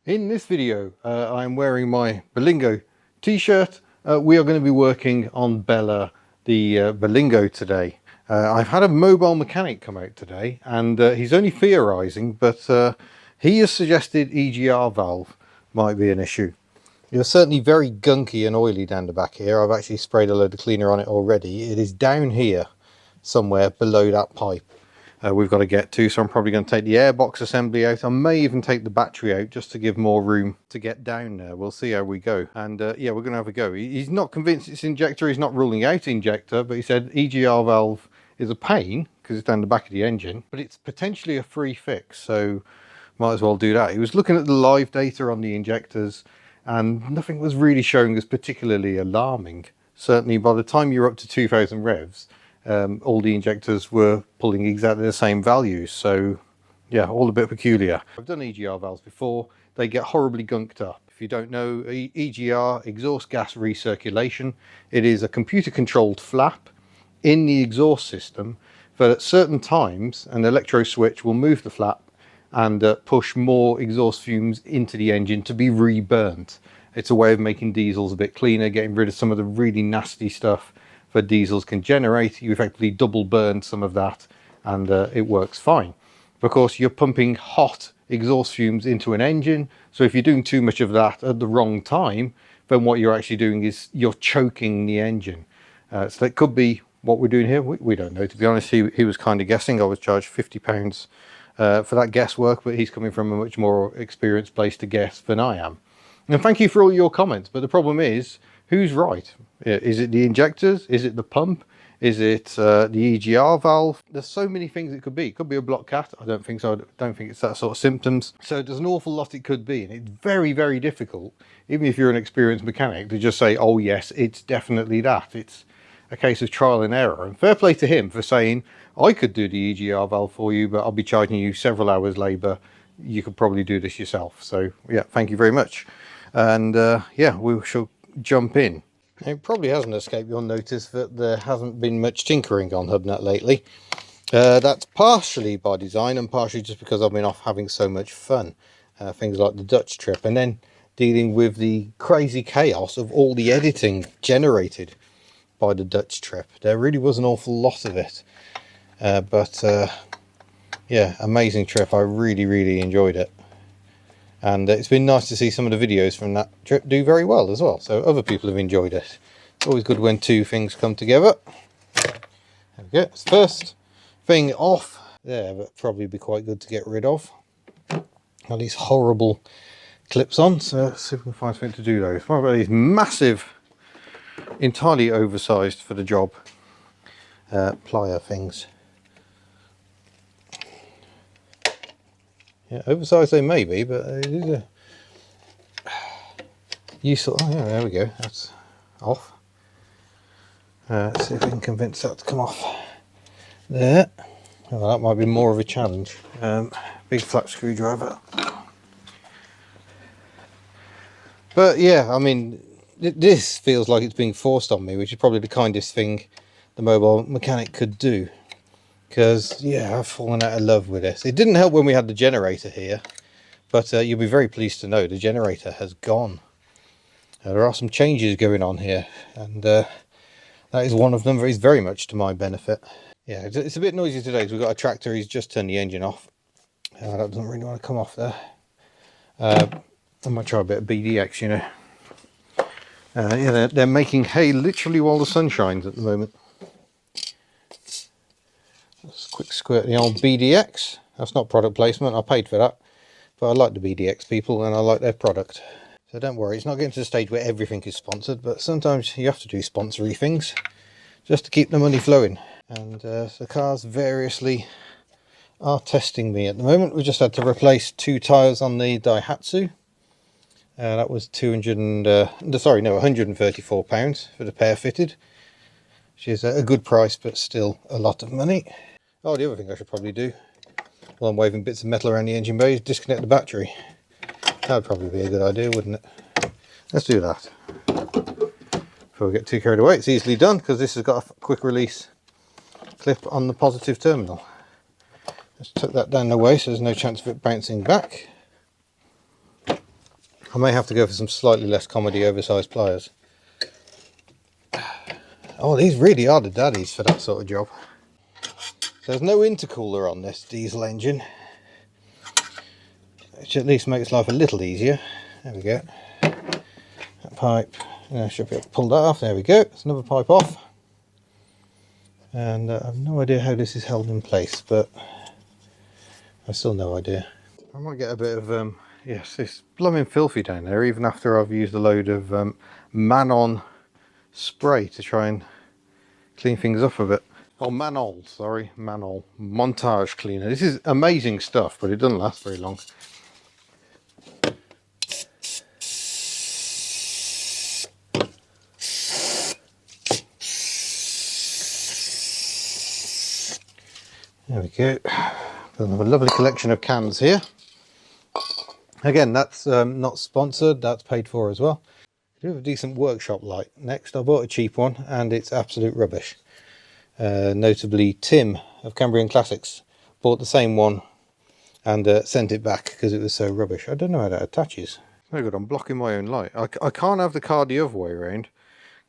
In this video, I'm wearing my Berlingo t-shirt. We are going to be working on Bella, the Berlingo today. I've had a mobile mechanic come out today, and he's only theorising, but he has suggested EGR valve might be an issue. It's certainly very gunky and oily down the back here. I've actually sprayed a load of cleaner on it already. It is down here somewhere below that pipe. We've got to get to, so I'm probably going to take the airbox assembly out. I may even take the battery out just to give more room to get down there. We'll see how we go. And yeah, we're going to have a go. He's not convinced it's injector. He's not ruling out injector, but he said EGR valve is a pain because it's down the back of the engine, but it's potentially a free fix, so might as well do that. He was looking at the live data on the injectors and nothing was really showing as particularly alarming. Certainly by the time you're up to 2000 revs, all the injectors were pulling exactly the same values, so yeah, all a bit peculiar. I've done EGR valves before. They get horribly gunked up. If you don't know, EGR, exhaust gas recirculation, it is a computer controlled flap in the exhaust system, but at certain times an electro switch will move the flap and push more exhaust fumes into the engine to be reburnt. It's a way of making diesels a bit cleaner, getting rid of some of the really nasty stuff that diesels can generate. You effectively double burn some of that and it works fine. Of course, you're pumping hot exhaust fumes into an engine, so if you're doing too much of that at the wrong time, then what you're actually doing is you're choking the engine. So that could be what we're doing here. We don't know, to be honest. He was kind of guessing. I was charged £50 for that guesswork, but he's coming from a much more experienced place to guess than I am. And thank you for all your comments, but the problem is, who's right? Is it the injectors? Is it the pump? Is it the EGR valve? There's so many things it could be. It could be a block cat. I don't think so. I don't think it's that sort of symptoms. So there's an awful lot it could be, and it's very, very difficult, even if you're an experienced mechanic, to just say, oh yes, it's definitely that. It's a case of trial and error. And fair play to him for saying, I could do the EGR valve for you, but I'll be charging you several hours labour. You could probably do this yourself. So yeah, thank you very much. And yeah, we shall jump in. It probably hasn't escaped your notice that there hasn't been much tinkering on Hubnut lately. That's partially by design and partially just because I've been off having so much fun. Things like the Dutch trip, and then dealing with the crazy chaos of all the editing generated by the Dutch trip. There really was an awful lot of it. But yeah, amazing trip. I really enjoyed it. And it's been nice to see some of the videos from that trip do very well as well, so other people have enjoyed it. It's always good when two things come together. There we go. It's the first thing off there, but probably be quite good to get rid of. Got these horrible clips on, so let's see if we can find something to do those. What about these massive, entirely oversized for the job plier things? Yeah, oversized they may be, but it is a useful. Oh yeah, there we go. That's off. Let's see if we can convince that to come off. There. Well, that might be more of a challenge. Big flat screwdriver. But yeah, I mean, this feels like it's being forced on me, which is probably the kindest thing the mobile mechanic could do. Because, yeah, I've fallen out of love with this. It didn't help when we had the generator here, but you'll be very pleased to know the generator has gone. There are some changes going on here, and that is one of them that is very much to my benefit. Yeah, it's a bit noisy today because we've got a tractor. He's just turned the engine off. That doesn't really want to come off there. I might try a bit of BDX, you know. Yeah, they're making hay literally while the sun shines at the moment. Just a quick squirt the old BDX. That's not product placement, I paid for that. But I like the BDX people and I like their product. So don't worry, it's not getting to the stage where everything is sponsored, but sometimes you have to do sponsory things just to keep the money flowing. And the cars variously are testing me at the moment. We just had to replace 2 tyres on the Daihatsu. That was £134 for the pair fitted, which is a good price, but still a lot of money. Oh, the other thing I should probably do while I'm waving bits of metal around the engine bay is disconnect the battery. That would probably be a good idea, wouldn't it? Let's do that. Before we get too carried away, it's easily done because this has got a quick release clip on the positive terminal. Just tuck that down the way so there's no chance of it bouncing back. I may have to go for some slightly less comedy oversized pliers. Oh, these really are the daddies for that sort of job. There's no intercooler on this diesel engine, which at least makes life a little easier. There we go. That pipe, I should be able to pull that off. There we go. It's another pipe off. And I have no idea how this is held in place, but I've still no idea. I might get a bit of, yes, it's blooming filthy down there, even after I've used a load of Manon spray to try and clean things up a bit. Oh, Manol, sorry, Manol. Montage cleaner. This is amazing stuff, but it doesn't last very long. There we go. Another lovely collection of cans here. Again, that's not sponsored, that's paid for as well. I do have a decent workshop light. Next, I bought a cheap one and it's absolute rubbish. Notably, Tim of Cambrian Classics bought the same one and sent it back because it was so rubbish. I don't know how that attaches. No good, I'm blocking my own light. I can't have the car the other way around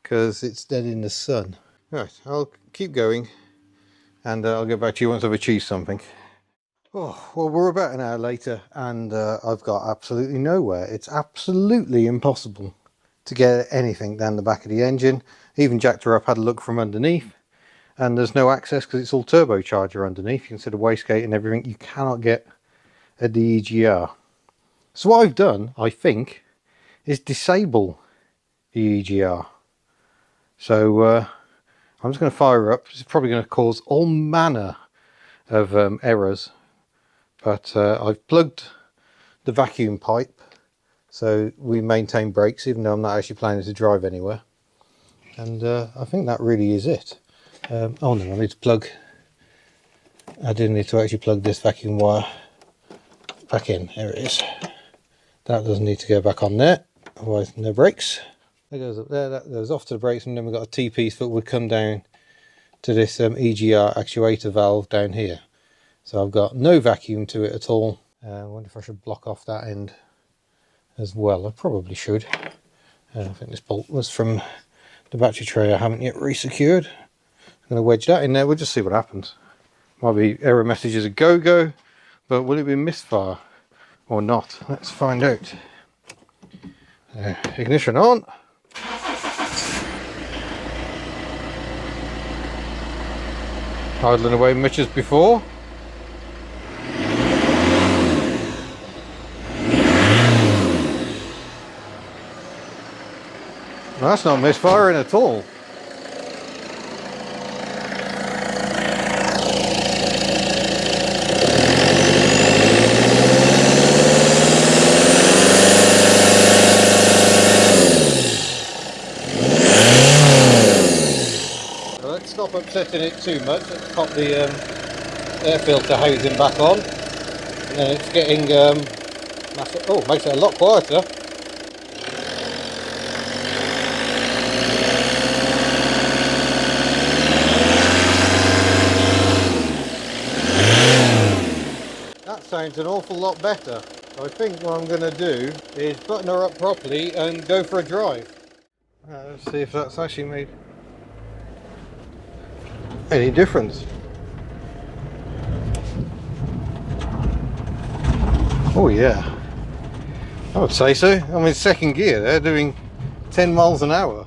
because it's dead in the sun. Right, I'll keep going and I'll get back to you once I've achieved something. Oh, well, we're about an hour later and I've got absolutely nowhere. It's absolutely impossible to get anything down the back of the engine. Even jacked her up, had a look from underneath, and there's no access because it's all turbocharger underneath. You can see the wastegate and everything. You cannot get a DEGR. So what I've done, I think, is disable the EGR. So I'm just going to fire her up. This is probably going to cause all manner of errors. But I've plugged the vacuum pipe so we maintain brakes even though I'm not actually planning to drive anywhere. And I think that really is it. Oh no, I need to plug, I do need to actually plug this vacuum wire back in. There it is. That doesn't need to go back on there, otherwise no brakes. That goes up there, that goes off to the brakes, and then we've got a T-piece that would come down to this EGR actuator valve down here. So I've got no vacuum to it at all. I wonder if I should block off that end as well. I probably should. I think this bolt was from the battery tray I haven't yet resecured. I'm going to wedge that in there. We'll just see what happens. Might be error messages a go-go, but will it be misfire or not? Let's find out. Ignition on. Idling away much as before. That's not misfiring at all. So let's stop upsetting it too much. Let's pop the air filter housing back on. And then it's getting, oh, makes it a lot quieter. Sounds an awful lot better. I think what I'm going to do is button her up properly and go for a drive. Let's see if that's actually made any difference. Oh yeah, I would say so. I'm in second gear, they're doing 10 miles an hour.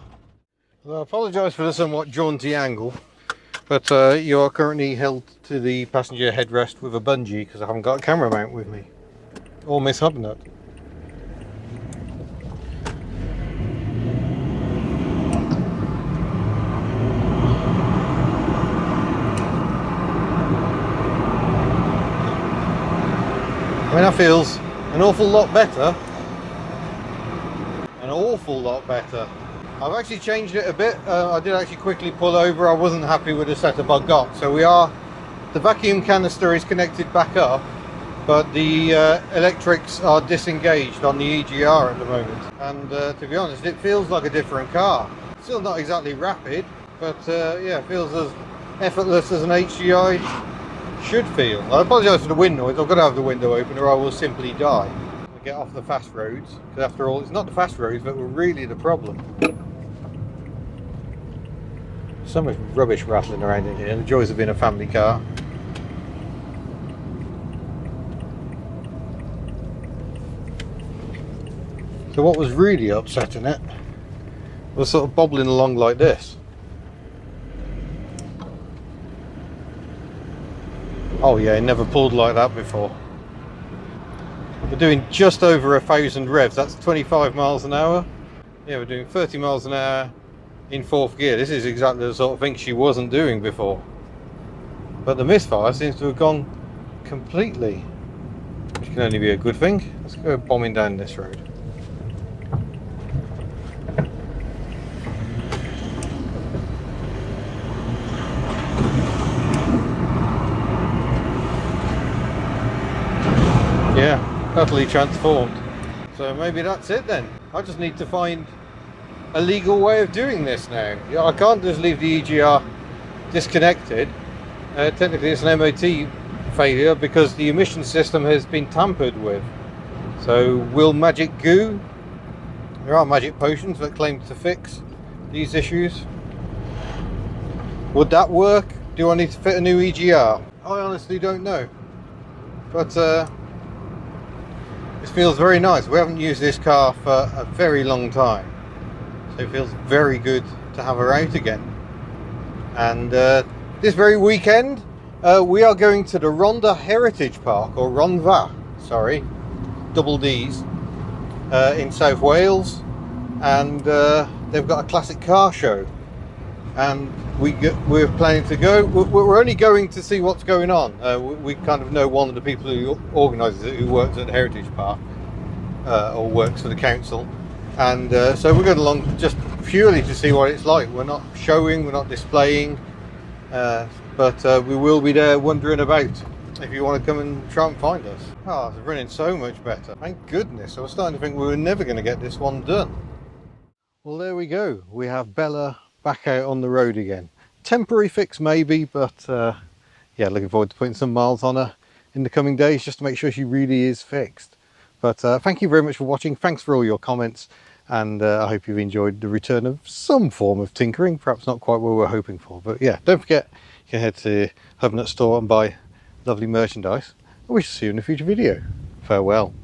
Well, I apologise for the somewhat jaunty angle, but you are currently held to the passenger headrest with a bungee because I haven't got a camera mount with me. Or Miss Hubnut. I mean, that feels an awful lot better. An awful lot better. I've actually changed it a bit. I did actually quickly pull over. I wasn't happy with the setup I got. So the vacuum canister is connected back up, but the electrics are disengaged on the EGR at the moment. And to be honest, it feels like a different car. Still not exactly rapid, but yeah, it feels as effortless as an HGI should feel. I apologise for the wind noise. I've got to have the window open or I will simply die. get off the fast roads, because after all, it's not the fast roads that were really the problem. So much rubbish rattling around in here, the joys of being a family car. So what was really upsetting it was sort of bobbling along like this. Oh yeah, it never pulled like that before. We're doing just over 1,000 revs, that's 25 miles an hour. Yeah, we're doing 30 miles an hour in 4th gear. This is exactly the sort of thing she wasn't doing before. But the misfire seems to have gone completely, which can only be a good thing. Let's go bombing down this road. Yeah, totally transformed. So maybe that's it then. I just need to find a legal way of doing this now. Yeah, I can't just leave the EGR disconnected. Technically it's an MOT failure because the emission system has been tampered with. So will magic goo? There are magic potions that claim to fix these issues. Would that work? Do I need to fit a new EGR? I honestly don't know. But this feels very nice. We haven't used this car for a very long time, so it feels very good to have her out again. And this very weekend we are going to the Rhondda Heritage Park, or Rhondda, sorry, double D's, in South Wales, and they've got a classic car show, and we're planning to go. We're only going to see what's going on. We kind of know one of the people who organises it, who works at the Heritage Park, or works for the council, and so we're going along just purely to see what it's like. We're not showing, we're not displaying, but we will be there wandering about if you want to come and try and find us. Oh, it's running so much better. Thank goodness. I was starting to think we were never going to get this one done. Well, there we go. We have Bella back out on the road again. Temporary fix maybe, but yeah, looking forward to putting some miles on her in the coming days just to make sure she really is fixed. But thank you very much for watching. Thanks for all your comments, and I hope you've enjoyed the return of some form of tinkering, perhaps not quite what we were hoping for. But yeah, don't forget, you can head to Hubnut store and buy lovely merchandise. We shall see you in a future video. Farewell.